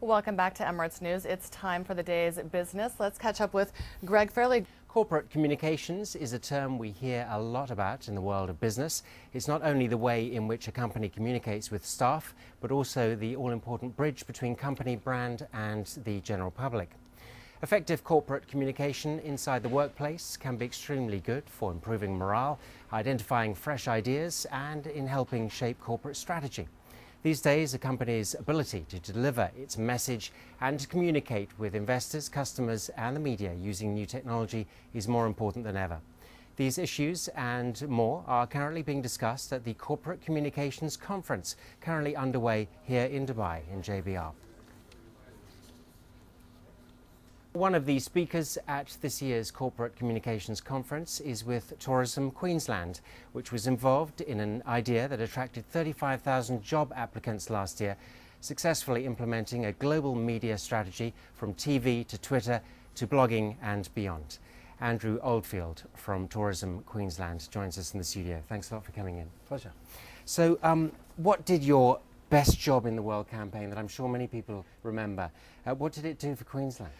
Welcome back to Emirates News. It's time for the day's business. Let's catch up with Greg Fairley. Corporate communications is a term we hear a lot about in the world of business. It's not only the way in which a company communicates with staff, but also the all-important bridge between company brand and the general public. Effective corporate communication inside the workplace can be extremely good for improving morale, identifying fresh ideas, and in helping shape corporate strategy. These days, a company's ability to deliver its message and to communicate with investors, customers and the media using new technology is more important than ever. These issues and more are currently being discussed at the Corporate Communications Conference, currently underway here in Dubai in JBR. One of the speakers at this year's Corporate Communications Conference is with Tourism Queensland, which was involved in an idea that attracted 35,000 job applicants last year, successfully implementing a global media strategy from TV to Twitter to blogging and beyond. Andrew Oldfield from Tourism Queensland joins us in the studio. Thanks a lot for coming in. Pleasure. So what did your Best Job in the World campaign, that I'm sure many people remember, what did it do for Queensland?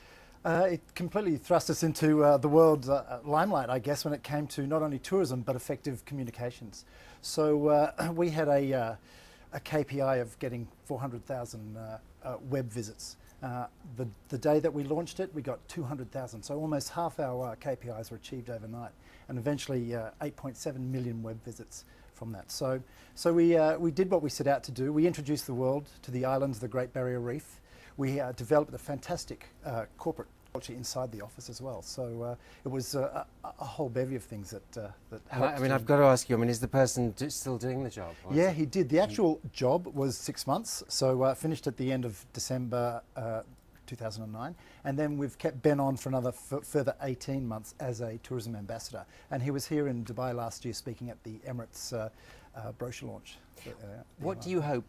It completely thrust us into the world limelight, I guess, when it came to not only tourism but effective communications. So we had a KPI of getting 400,000 web visits. The day that we launched it, we got 200,000. So almost half our KPIs were achieved overnight, and eventually 8.7 million web visits from that. So we did what we set out to do. We introduced the world to the islands of the Great Barrier Reef. We developed a fantastic corporate culture inside the office as well. So it was a whole bevy of things that helped. I mean, I've got to ask you, I mean, is the person still doing the job? Yeah, he did. The actual job was 6 months, so finished at the end of December 2009, and then we've kept Ben on for another further 18 months as a tourism ambassador, and he was here in Dubai last year speaking at the Emirates brochure launch. What do you hope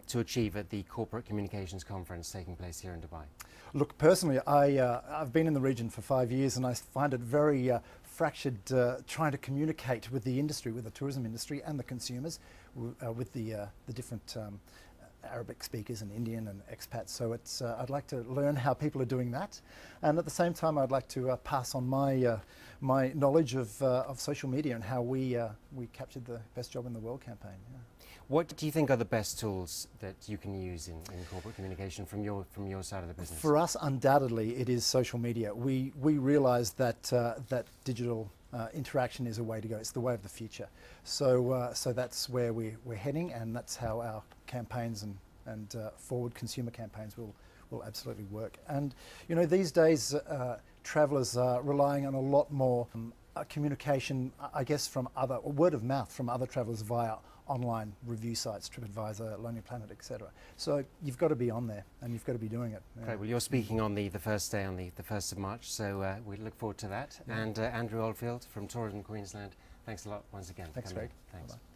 to achieve at the Corporate Communications Conference taking place here in Dubai? Look, personally, I've been in the region for 5 years, and I find it very fractured trying to communicate with the industry, with the tourism industry and the consumers, with the different Arabic speakers and Indian and expats. So it's I'd like to learn how people are doing that, and at the same time I'd like to pass on my my knowledge of social media and how we captured the Best Job in the World campaign. Yeah. What do you think are the best tools that you can use in corporate communication from your side of the business? For us, undoubtedly, it is social media. We realise that that digital interaction is a way to go. It's the way of the future. So so that's where we're heading, and that's how our campaigns and forward consumer campaigns will absolutely work. And you know, these days travellers are relying on a lot more communication, I guess, from word of mouth from other travellers via online review sites, TripAdvisor, Lonely Planet, etc. So you've got to be on there, and you've got to be doing it. Yeah. Great. Well, you're speaking on the first day, on the 1st of March, so we look forward to that. Yeah. And Andrew Oldfield from Tourism Queensland, thanks a lot once again. Thanks, Greg. Thanks. Bye-bye.